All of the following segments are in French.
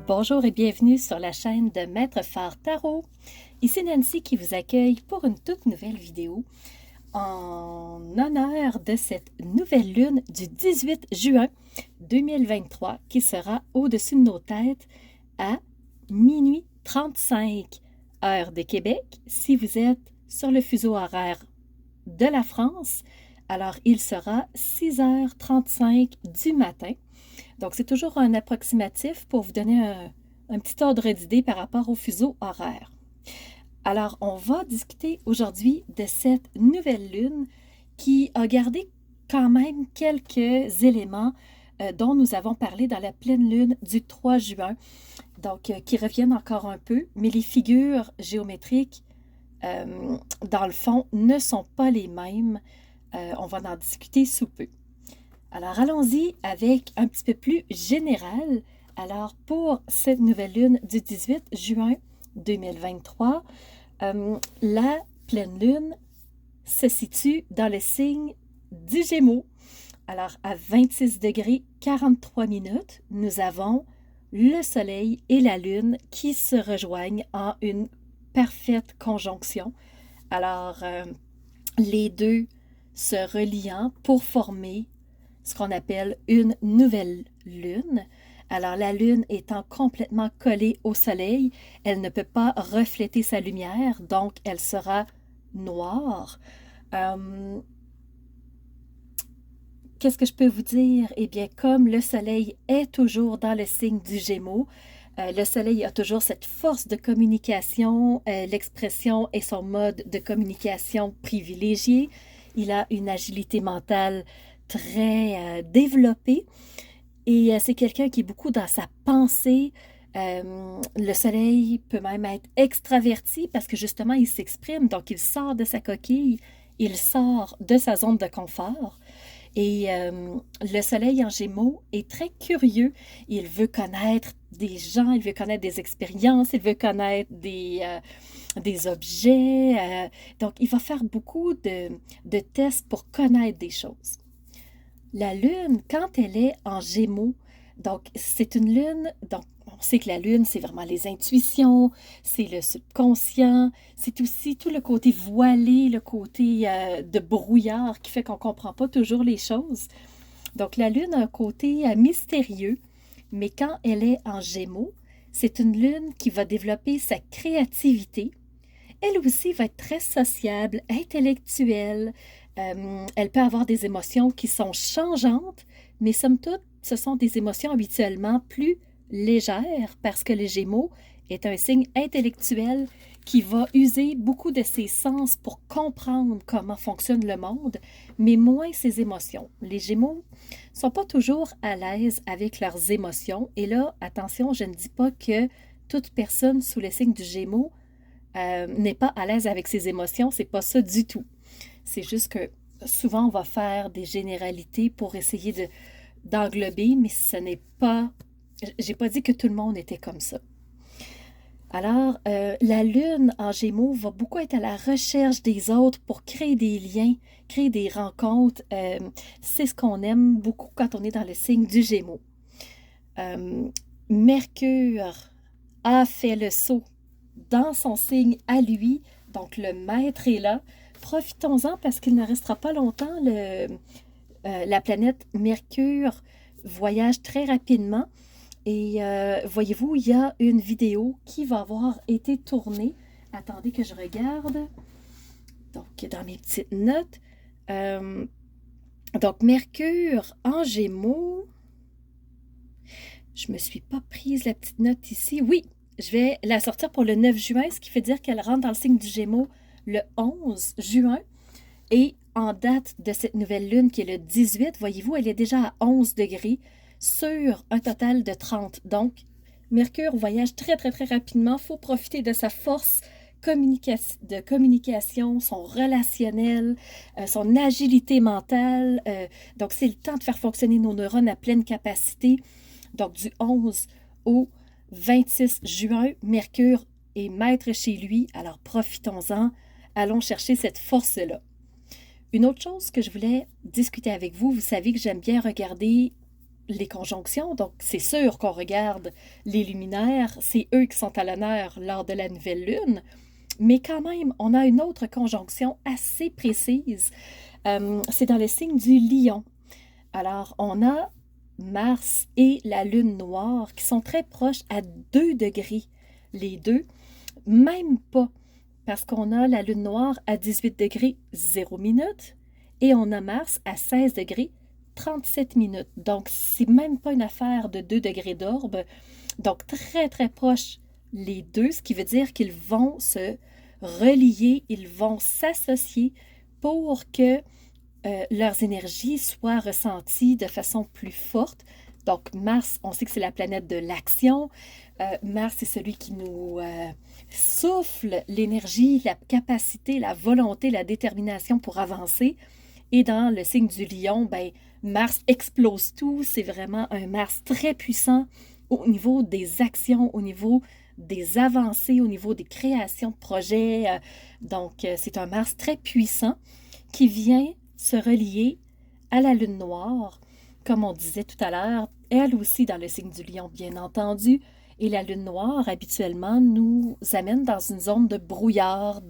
Bonjour et bienvenue sur la chaîne de Maître Phare Tarot. Ici Nancy qui vous accueille pour une toute nouvelle vidéo en honneur de cette nouvelle lune du 18 juin 2023 qui sera au-dessus de nos têtes à minuit 35 heure de Québec. Si vous êtes sur le fuseau horaire de la France, alors il sera 6h35 du matin. Donc, c'est toujours un approximatif pour vous donner un petit ordre d'idée par rapport au fuseau horaire. Alors, on va discuter aujourd'hui de cette nouvelle lune qui a gardé quand même quelques éléments dont nous avons parlé dans la pleine lune du 3 juin, donc qui reviennent encore un peu, mais les figures géométriques, dans le fond, ne sont pas les mêmes. On va en discuter sous peu. Alors, allons-y avec un petit peu plus général. Alors, pour cette nouvelle lune du 18 juin 2023, la pleine lune se situe dans le signe du Gémeaux. Alors, à 26 degrés 43 minutes, nous avons le Soleil et la Lune qui se rejoignent en une parfaite conjonction. Alors, les deux se reliant pour former ce qu'on appelle une nouvelle lune. Alors, la lune étant complètement collée au soleil, elle ne peut pas refléter sa lumière, donc elle sera noire. Qu'est-ce que je peux vous dire? Eh bien, comme le soleil est toujours dans le signe du Gémeaux, le soleil a toujours cette force de communication, l'expression est son mode de communication privilégié. Il a une agilité mentale très développé et c'est quelqu'un qui est beaucoup dans sa pensée. Le soleil peut même être extraverti parce que justement il s'exprime, donc il sort de sa coquille, il sort de sa zone de confort. Et le soleil en Gémeaux est très curieux. Il veut connaître des gens, il veut connaître des expériences, il veut connaître des objets. Donc, il va faire beaucoup de tests pour connaître des choses. La Lune, quand elle est en Gémeaux, donc c'est une lune, donc on sait que la Lune, c'est vraiment les intuitions, c'est le subconscient, c'est aussi tout le côté voilé, le côté de brouillard qui fait qu'on ne comprend pas toujours les choses. Donc la Lune a un côté mystérieux, mais quand elle est en Gémeaux, c'est une Lune qui va développer sa créativité. Elle aussi va être très sociable, intellectuelle. Elle peut avoir des émotions qui sont changeantes, mais somme toute, ce sont des émotions habituellement plus légères parce que le Gémeaux est un signe intellectuel qui va user beaucoup de ses sens pour comprendre comment fonctionne le monde, mais moins ses émotions. Les Gémeaux ne sont pas toujours à l'aise avec leurs émotions. Et là, attention, je ne dis pas que toute personne sous le signe du Gémeaux n'est pas à l'aise avec ses émotions, c'est pas ça du tout. C'est juste que souvent on va faire des généralités pour essayer d'englober, mais ce n'est pas... J'ai pas dit que tout le monde était comme ça. Alors, la Lune en Gémeaux va beaucoup être à la recherche des autres pour créer des liens, créer des rencontres. C'est ce qu'on aime beaucoup quand on est dans le signe du Gémeaux. Mercure a fait le saut dans son signe à lui, donc le maître est là. Profitons-en parce qu'il ne restera pas longtemps. La planète Mercure voyage très rapidement et voyez-vous, il y a une vidéo qui va avoir été tournée. Attendez que je regarde. Donc, dans mes petites notes. Donc, Mercure en Gémeaux. Je ne me suis pas prise la petite note ici. Oui, je vais la sortir pour le 9 juin, ce qui fait dire qu'elle rentre dans le signe du Gémeaux le 11 juin. Et en date de cette nouvelle lune qui est le 18, voyez-vous, elle est déjà à 11 degrés sur un total de 30. Donc, Mercure voyage très, très, très rapidement. Il faut profiter de sa force de communication, son relationnel, son agilité mentale. Donc, c'est le temps de faire fonctionner nos neurones à pleine capacité. Donc, du 11 au 26 juin, Mercure est maître chez lui. Alors, profitons-en. Allons chercher cette force-là. Une autre chose que je voulais discuter avec vous, vous savez que j'aime bien regarder les conjonctions, donc c'est sûr qu'on regarde les luminaires, c'est eux qui sont à l'honneur lors de la nouvelle lune, mais quand même, on a une autre conjonction assez précise. C'est dans le signe du lion. Alors, on a Mars et la lune noire qui sont très proches à 2 degrés, les deux, même pas, parce qu'on a la lune noire à 18 degrés 0 minutes et on a Mars à 16 degrés 37 minutes. Donc, c'est même pas une affaire de 2 degrés d'orbe. Donc, très, très proches les deux, ce qui veut dire qu'ils vont se relier, ils vont s'associer pour que leurs énergies soient ressenties de façon plus forte. Donc, Mars, on sait que c'est la planète de l'action. Mars, c'est celui qui nous souffle l'énergie, la capacité, la volonté, la détermination pour avancer. Et dans le signe du lion, ben, Mars explose tout. C'est vraiment un Mars très puissant au niveau des actions, au niveau des avancées, au niveau des créations de projets. Donc, c'est un Mars très puissant qui vient se relier à la lune noire, comme on disait tout à l'heure, elle aussi dans le signe du lion, bien entendu. Et la lune noire, habituellement, nous amène dans une zone de brouillard,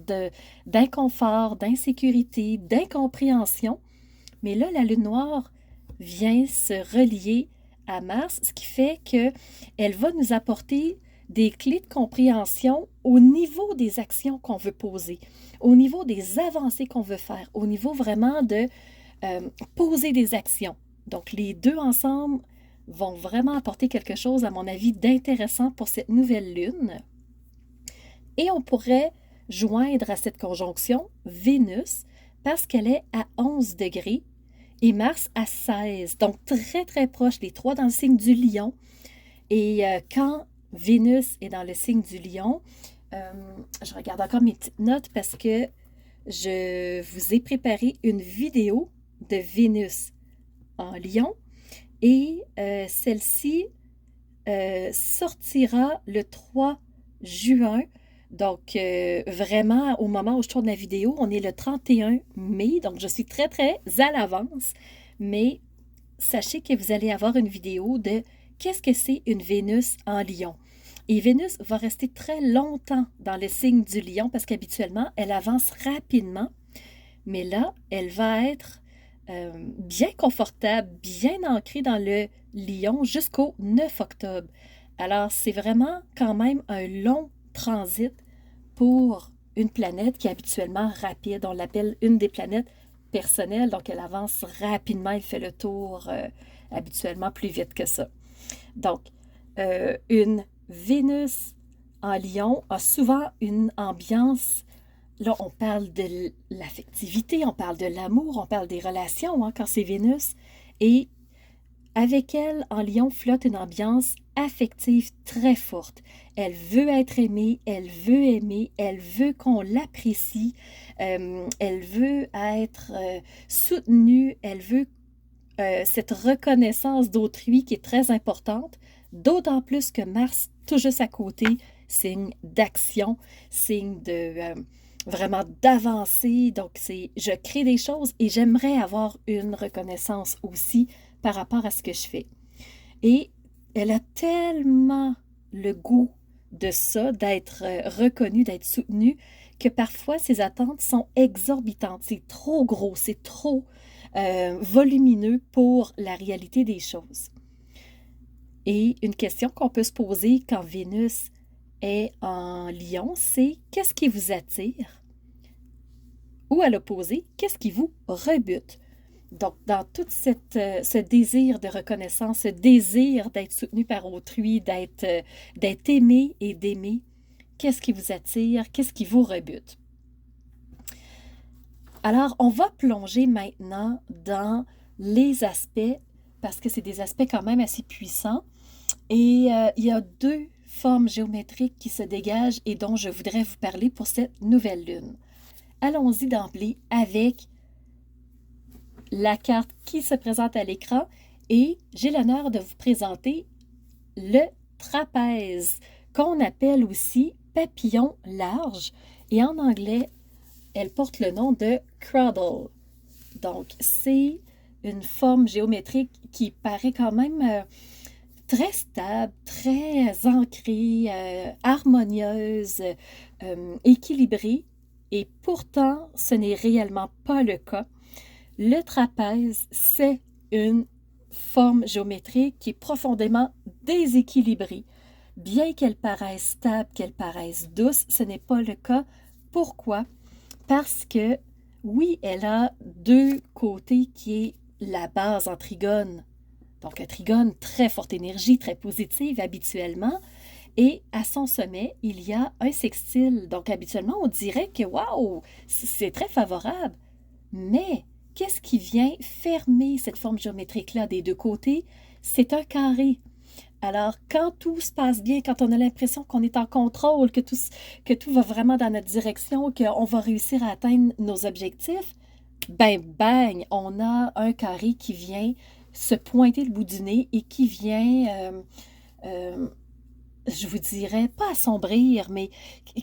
d'inconfort, d'insécurité, d'incompréhension. Mais là, la lune noire vient se relier à Mars, ce qui fait qu'elle va nous apporter des clés de compréhension au niveau des actions qu'on veut poser, au niveau des avancées qu'on veut faire, au niveau vraiment de poser des actions. Donc, les deux ensemble vont vraiment apporter quelque chose, à mon avis, d'intéressant pour cette nouvelle lune. Et on pourrait joindre à cette conjonction Vénus parce qu'elle est à 11 degrés et Mars à 16. Donc, très, très proche, les trois dans le signe du lion. Et quand Vénus est dans le signe du lion, je regarde encore mes petites notes parce que je vous ai préparé une vidéo de Vénus en lion et celle-ci sortira le 3 juin. Donc, vraiment, au moment où je tourne la vidéo, on est le 31 mai, donc je suis très, très à l'avance. Mais sachez que vous allez avoir une vidéo de qu'est-ce que c'est une Vénus en lion. Et Vénus va rester très longtemps dans le signe du lion parce qu'habituellement, elle avance rapidement. Mais là, elle va être bien confortable, bien ancrée dans le lion jusqu'au 9 octobre. Alors, c'est vraiment quand même un long transit pour une planète qui est habituellement rapide. On l'appelle une des planètes personnelles, donc elle avance rapidement, elle fait le tour habituellement plus vite que ça. Donc, une Vénus en lion a souvent une ambiance. Là, on parle de l'affectivité, on parle de l'amour, on parle des relations quand c'est Vénus. Et avec elle, en lion, flotte une ambiance affective très forte. Elle veut être aimée, elle veut aimer, elle veut qu'on l'apprécie, elle veut être soutenue, elle veut cette reconnaissance d'autrui qui est très importante, d'autant plus que Mars, tout juste à côté, signe d'action, signe de vraiment d'avancer. Donc, c'est je crée des choses et j'aimerais avoir une reconnaissance aussi par rapport à ce que je fais. Et elle a tellement le goût de ça, d'être reconnue, d'être soutenue, que parfois ses attentes sont exorbitantes. C'est trop gros, c'est trop volumineux pour la réalité des choses. Et une question qu'on peut se poser quand Vénus est en lion, c'est qu'est-ce qui vous attire? Ou à l'opposé, qu'est-ce qui vous rebute? Donc, dans tout ce désir de reconnaissance, ce désir d'être soutenu par autrui, d'être aimé et d'aimer, qu'est-ce qui vous attire? Qu'est-ce qui vous rebute? Alors, on va plonger maintenant dans les aspects, parce que c'est des aspects quand même assez puissants. Et il y a deux formes géométriques qui se dégagent et dont je voudrais vous parler pour cette nouvelle lune. Allons-y d'emblée avec la carte qui se présente à l'écran et j'ai l'honneur de vous présenter le trapèze, qu'on appelle aussi papillon large et en anglais, elle porte le nom de cradle. Donc, c'est une forme géométrique qui paraît quand même très stable, très ancrée, harmonieuse, équilibrée. Et pourtant, ce n'est réellement pas le cas. Le trapèze, c'est une forme géométrique qui est profondément déséquilibrée. Bien qu'elle paraisse stable, qu'elle paraisse douce, ce n'est pas le cas. Pourquoi? Parce que, oui, elle a deux côtés qui est la base en trigone. Donc, un trigone, très forte énergie, très positive habituellement. Et à son sommet, il y a un sextile. Donc, habituellement, on dirait que, waouh, c'est très favorable. Mais, qu'est-ce qui vient fermer cette forme géométrique-là des deux côtés? C'est un carré. Alors, quand tout se passe bien, quand on a l'impression qu'on est en contrôle, que tout va vraiment dans notre direction, qu'on va réussir à atteindre nos objectifs, ben, bang, on a un carré qui vient se pointer le bout du nez et qui vient, je vous dirais, pas assombrir, mais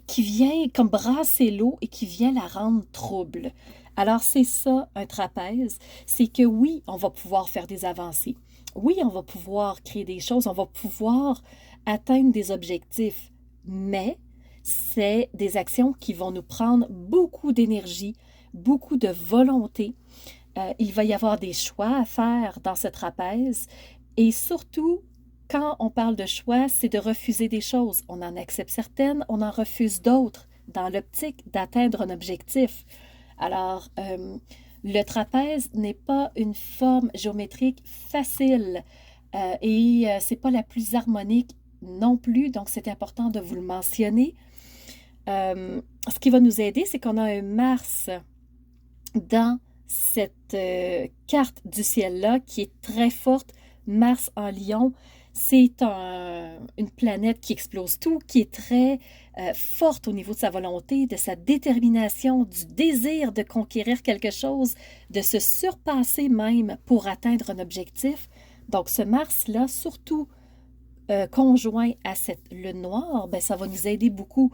qui vient comme brasser l'eau et qui vient la rendre trouble. Alors, c'est ça, un trapèze, c'est que oui, on va pouvoir faire des avancées. Oui, on va pouvoir créer des choses, on va pouvoir atteindre des objectifs, mais c'est des actions qui vont nous prendre beaucoup d'énergie, beaucoup de volonté. Il va y avoir des choix à faire dans ce trapèze et surtout, quand on parle de choix, c'est de refuser des choses. On en accepte certaines, on en refuse d'autres dans l'optique d'atteindre un objectif. Alors, le trapèze n'est pas une forme géométrique facile et c'est pas la plus harmonique non plus, donc c'est important de vous le mentionner. Ce qui va nous aider, c'est qu'on a un Mars dans cette carte du ciel-là qui est très forte. Mars en Lion, c'est une planète qui explose tout, qui est très forte au niveau de sa volonté, de sa détermination, du désir de conquérir quelque chose, de se surpasser même pour atteindre un objectif. Donc ce Mars-là, surtout conjoint à cette lune noire, ben, ça va nous aider beaucoup.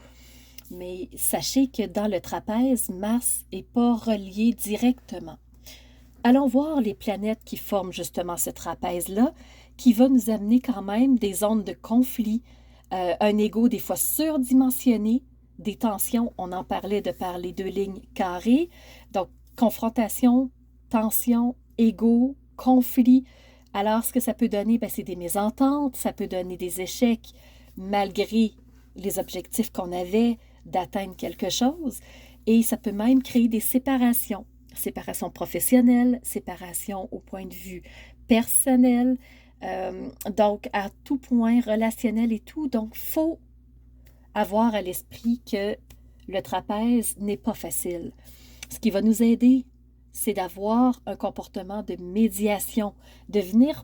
Mais sachez que dans le trapèze, Mars n'est pas relié directement. Allons voir les planètes qui forment justement ce trapèze-là, qui va nous amener quand même des zones de conflit, un ego des fois surdimensionné, des tensions, on en parlait de par les deux lignes carrées, donc confrontation, tension, ego, conflit. Alors ce que ça peut donner, ben, c'est des mésententes, ça peut donner des échecs malgré les objectifs qu'on avait d'atteindre quelque chose, et ça peut même créer des séparations. Séparation professionnelle, séparation au point de vue personnel, donc à tout point relationnel et tout. Donc, il faut avoir à l'esprit que le trapèze n'est pas facile. Ce qui va nous aider, c'est d'avoir un comportement de médiation, de venir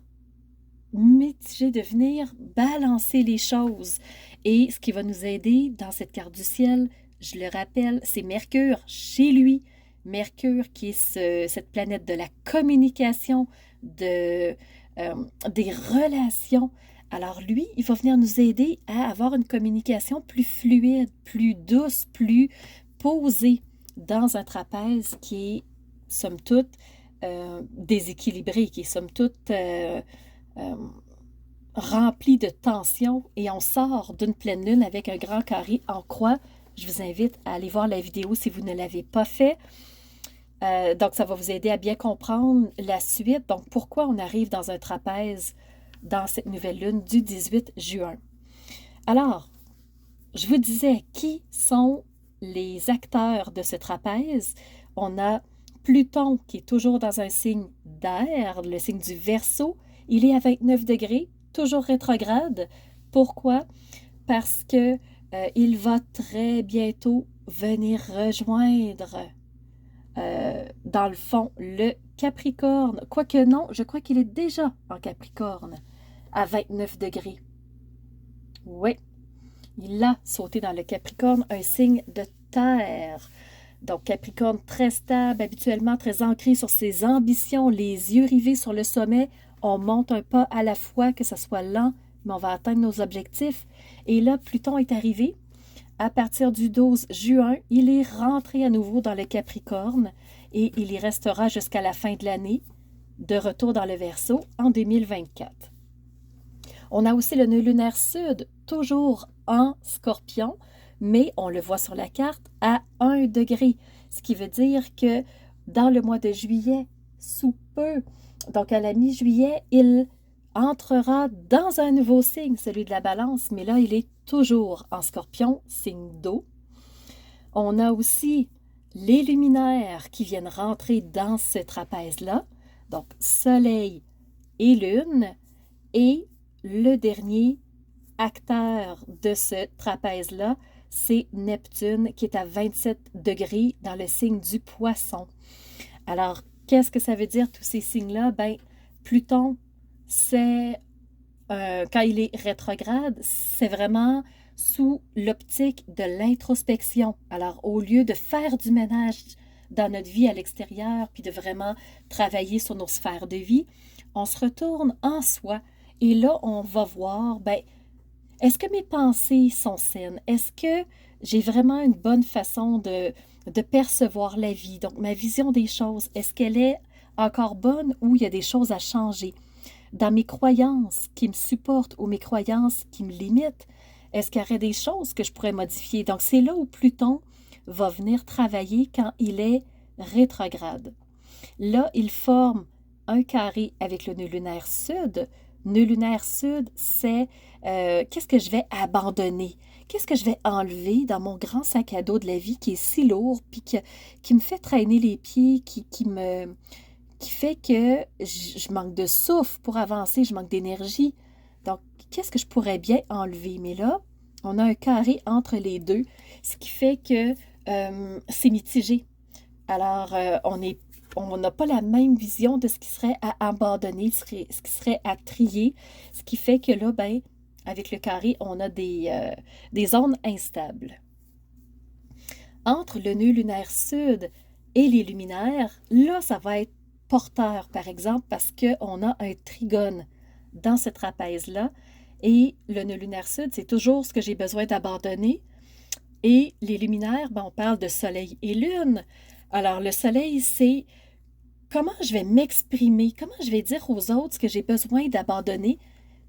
mitiger, de venir balancer les choses. Et ce qui va nous aider dans cette carte du ciel, je le rappelle, c'est Mercure chez lui. Mercure qui est cette planète de la communication, des relations. Alors lui, il va venir nous aider à avoir une communication plus fluide, plus douce, plus posée dans un trapèze qui est, somme toute, déséquilibré, qui est, somme toute, rempli de tension. Et on sort d'une pleine lune avec un grand carré en croix. Je vous invite à aller voir la vidéo si vous ne l'avez pas fait. Donc, ça va vous aider à bien comprendre la suite. Donc, pourquoi on arrive dans un trapèze dans cette nouvelle lune du 18 juin. Alors, je vous disais, qui sont les acteurs de ce trapèze? On a Pluton qui est toujours dans un signe d'air, le signe du Verseau. Il est à 29 degrés, toujours rétrograde. Pourquoi? Parce que il va très bientôt venir rejoindre, dans le fond, le Capricorne. Quoique non, je crois qu'il est déjà en Capricorne, à 29 degrés. Oui, il a sauté dans le Capricorne, un signe de terre. Donc, Capricorne très stable, habituellement très ancré sur ses ambitions, les yeux rivés sur le sommet. On monte un pas à la fois, que ce soit lent, mais on va atteindre nos objectifs. Et là, Pluton est arrivé À partir du 12 juin, il est rentré à nouveau dans le Capricorne et il y restera jusqu'à la fin de l'année, de retour dans le Verseau en 2024. On a aussi le nœud lunaire sud, toujours en Scorpion, mais on le voit sur la carte à 1 degré, ce qui veut dire que dans le mois de juillet, sous peu, donc à la mi-juillet, il entrera dans un nouveau signe, celui de la Balance, mais là, il est toujours en Scorpion, signe d'eau. On a aussi les luminaires qui viennent rentrer dans ce trapèze-là, donc Soleil et Lune, et le dernier acteur de ce trapèze-là, c'est Neptune qui est à 27 degrés dans le signe du Poisson. Alors, qu'est-ce que ça veut dire tous ces signes-là? Ben, Pluton, c'est quand il est rétrograde, c'est vraiment sous l'optique de l'introspection. Alors, au lieu de faire du ménage dans notre vie à l'extérieur, puis de vraiment travailler sur nos sphères de vie, on se retourne en soi. Et là, on va voir, ben, est-ce que mes pensées sont saines? Est-ce que j'ai vraiment une bonne façon de percevoir la vie? Donc, ma vision des choses, est-ce qu'elle est encore bonne ou il y a des choses à changer? Dans mes croyances qui me supportent ou mes croyances qui me limitent, est-ce qu'il y aurait des choses que je pourrais modifier? Donc, c'est là où Pluton va venir travailler quand il est rétrograde. Là, il forme un carré avec le nœud lunaire sud. Nœud lunaire sud, c'est qu'est-ce que je vais abandonner? Qu'est-ce que je vais enlever dans mon grand sac à dos de la vie qui est si lourd, puis qui me fait traîner les pieds, qui fait que je manque de souffle pour avancer, je manque d'énergie. Donc, qu'est-ce que je pourrais bien enlever? Mais là, on a un carré entre les deux, ce qui fait que c'est mitigé. Alors, on n'a pas la même vision de ce qui serait à abandonner, ce qui serait à trier, ce qui fait que là, ben, avec le carré, on a des zones instables. Entre le nœud lunaire sud et les luminaires, là, ça va être porteur, par exemple, parce qu'on a un trigone dans ce trapèze-là. Et le nœud lunaire sud, c'est toujours ce que j'ai besoin d'abandonner. Et les luminaires, ben, on parle de soleil et lune. Alors, le soleil, c'est comment je vais m'exprimer, comment je vais dire aux autres ce que j'ai besoin d'abandonner.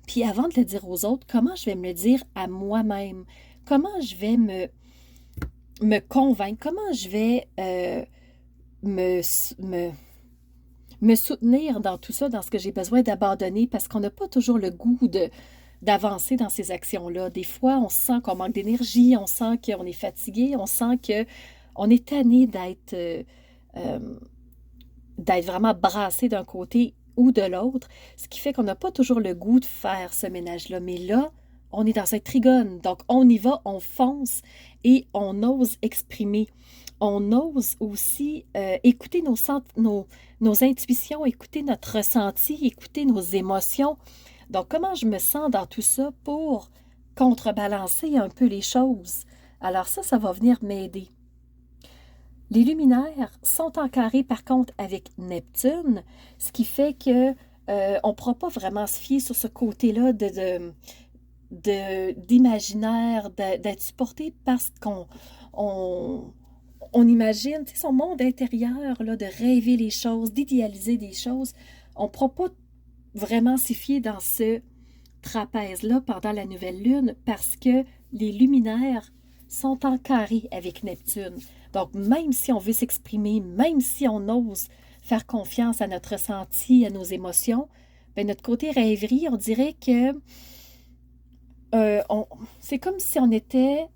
Puis avant de le dire aux autres, comment je vais me le dire à moi-même. Comment je vais me convaincre, comment je vais me soutenir dans tout ça, dans ce que j'ai besoin d'abandonner, parce qu'on n'a pas toujours le goût d'avancer dans ces actions-là. Des fois, on sent qu'on manque d'énergie, on sent qu'on est fatigué, on sent qu'on est tanné d'être vraiment brassé d'un côté ou de l'autre, ce qui fait qu'on n'a pas toujours le goût de faire ce ménage-là. Mais là, on est dans un trigone, donc on y va, on fonce et on ose exprimer. On ose aussi écouter nos intuitions, écouter notre ressenti, écouter nos émotions. Donc, comment je me sens dans tout ça pour contrebalancer un peu les choses? Alors ça va venir m'aider. Les luminaires sont en carré, par contre, avec Neptune, ce qui fait que on ne pourra pas vraiment se fier sur ce côté-là d'imaginaire, d'être supporté parce on imagine, tu sais, son monde intérieur, là, de rêver les choses, d'idéaliser des choses. On ne pourra pas vraiment s'y fier dans ce trapèze-là pendant la nouvelle lune parce que les luminaires sont en carré avec Neptune. Donc, même si on veut s'exprimer, même si on ose faire confiance à notre ressenti, à nos émotions, bien, notre côté rêverie, on dirait que c'est comme si on était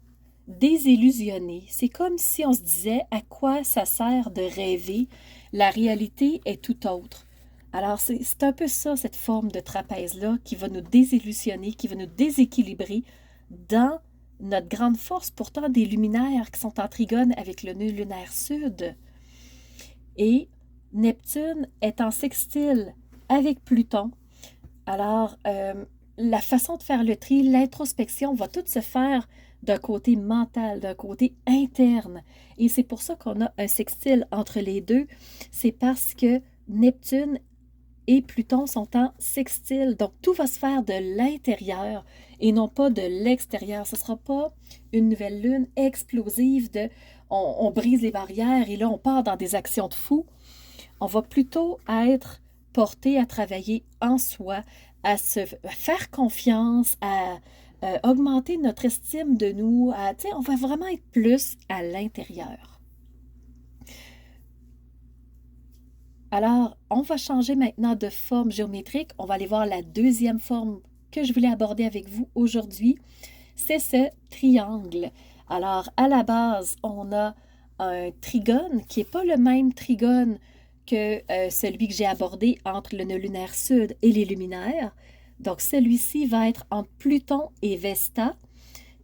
désillusionné. C'est comme si on se disait à quoi ça sert de rêver. La réalité est tout autre. Alors, c'est un peu ça, cette forme de trapèze-là, qui va nous désillusionner, qui va nous déséquilibrer dans notre grande force, pourtant des luminaires qui sont en trigone avec le nœud lunaire sud. Et Neptune est en sextile avec Pluton. Alors, la façon de faire le tri, l'introspection va tout se faire d'un côté mental, d'un côté interne. Et c'est pour ça qu'on a un sextile entre les deux. C'est parce que Neptune et Pluton sont en sextile. Donc, tout va se faire de l'intérieur et non pas de l'extérieur. Ce ne sera pas une nouvelle lune explosive de on brise les barrières et là on part dans des actions de fou. On va plutôt être porté à travailler en soi, à se faire confiance, à augmenter notre estime de nous, on va vraiment être plus à l'intérieur. Alors, on va changer maintenant de forme géométrique. On va aller voir la deuxième forme que je voulais aborder avec vous aujourd'hui. C'est ce triangle. Alors, à la base, on a un trigone qui n'est pas le même trigone que celui que j'ai abordé entre le nœud lunaire sud et les luminaires. Donc, celui-ci va être entre Pluton et Vesta.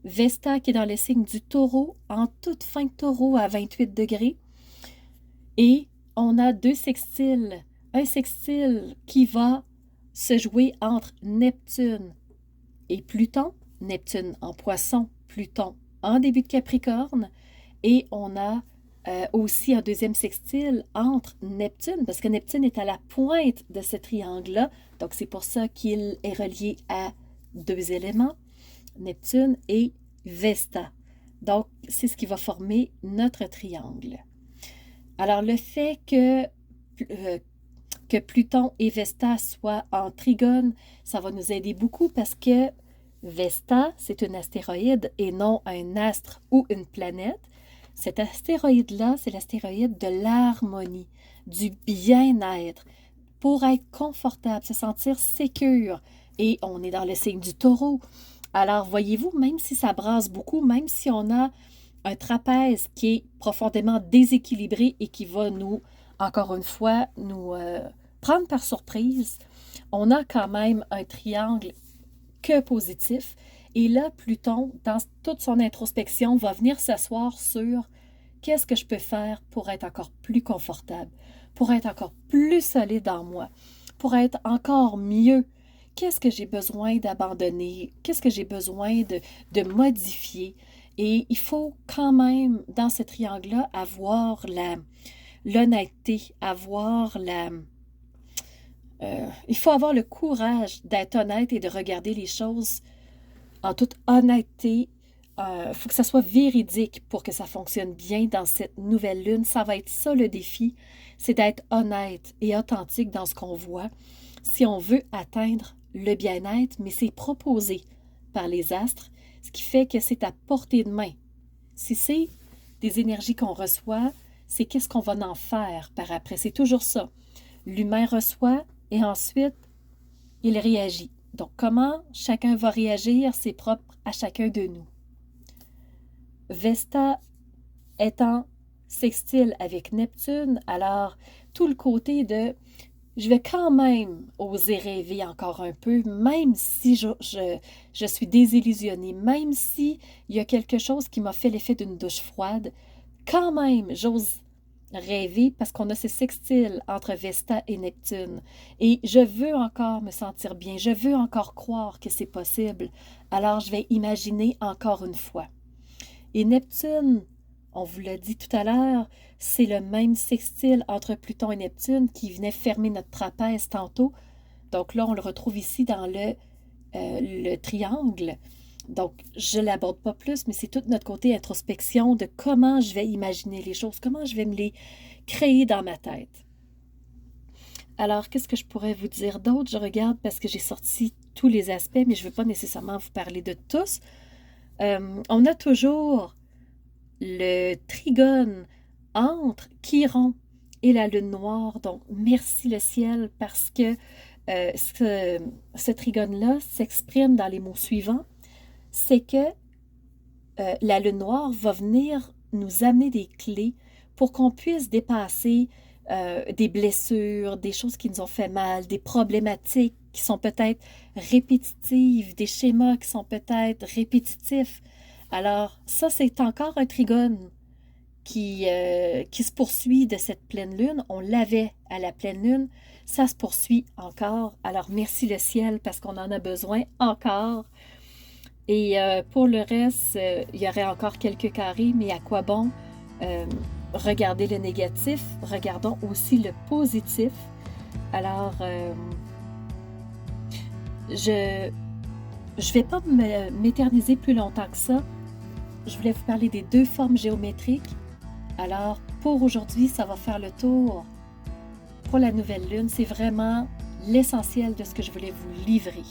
Vesta qui est dans le signe du Taureau, en toute fin de Taureau à 28 degrés. Et on a deux sextiles. Un sextile qui va se jouer entre Neptune et Pluton. Neptune en Poisson, Pluton en début de Capricorne. Et on a aussi un deuxième sextile entre Neptune, parce que Neptune est à la pointe de ce triangle-là. Donc, c'est pour ça qu'il est relié à deux éléments, Neptune et Vesta. Donc, c'est ce qui va former notre triangle. Alors, le fait que Pluton et Vesta soient en trigone, ça va nous aider beaucoup parce que Vesta, c'est un astéroïde et non un astre ou une planète. Cet astéroïde-là, c'est l'astéroïde de l'harmonie, du bien-être, pour être confortable, se sentir sécure. Et on est dans le signe du Taureau. Alors, voyez-vous, même si ça brasse beaucoup, même si on a un trapèze qui est profondément déséquilibré et qui va nous, encore une fois, nous prendre par surprise, on a quand même un triangle que positif. Et là, Pluton, dans toute son introspection, va venir s'asseoir sur qu'est-ce que je peux faire pour être encore plus confortable, pour être encore plus solide en moi, pour être encore mieux. Qu'est-ce que j'ai besoin d'abandonner? Qu'est-ce que j'ai besoin de modifier? Et il faut quand même, dans ce triangle-là, avoir l'honnêteté, il faut avoir le courage d'être honnête et de regarder les choses en toute honnêteté. Il faut que ça soit véridique pour que ça fonctionne bien dans cette nouvelle lune. Ça va être ça le défi, c'est d'être honnête et authentique dans ce qu'on voit. Si on veut atteindre le bien-être, mais c'est proposé par les astres, ce qui fait que c'est à portée de main. Si c'est des énergies qu'on reçoit, c'est qu'est-ce qu'on va en faire par après. C'est toujours ça. L'humain reçoit et ensuite, il réagit. Donc, comment chacun va réagir, c'est propre à chacun de nous. Vesta étant sextile avec Neptune, alors tout le côté de je vais quand même oser rêver encore un peu, même si je suis désillusionnée, même s'il y a quelque chose qui m'a fait l'effet d'une douche froide, quand même, j'ose rêver parce qu'on a ces sextiles entre Vesta et Neptune. Et je veux encore me sentir bien, je veux encore croire que c'est possible. Alors, je vais imaginer encore une fois. Et Neptune, on vous l'a dit tout à l'heure, c'est le même sextile entre Pluton et Neptune qui venait fermer notre trapèze tantôt. Donc là, on le retrouve ici dans le triangle. Donc, je ne l'aborde pas plus, mais c'est tout notre côté introspection de comment je vais imaginer les choses, comment je vais me les créer dans ma tête. Alors, qu'est-ce que je pourrais vous dire d'autre? Je regarde parce que j'ai sorti tous les aspects, mais je ne veux pas nécessairement vous parler de tous. On a toujours le trigone entre Chiron et la lune noire. Donc, merci le ciel parce que ce trigone-là s'exprime dans les mots suivants. C'est que la lune noire va venir nous amener des clés pour qu'on puisse dépasser des blessures, des choses qui nous ont fait mal, des problématiques qui sont peut-être répétitives, des schémas qui sont peut-être répétitifs. Alors, ça, c'est encore un trigone qui se poursuit de cette pleine lune. On l'avait à la pleine lune. Ça se poursuit encore. Alors, merci le ciel parce qu'on en a besoin encore. Et pour le reste, il y aurait encore quelques carrés, mais à quoi bon? Regardez le négatif, regardons aussi le positif. Alors, Je ne vais pas m'éterniser plus longtemps que ça. Je voulais vous parler des deux formes géométriques. Alors, pour aujourd'hui, ça va faire le tour. Pour la nouvelle lune, c'est vraiment l'essentiel de ce que je voulais vous livrer.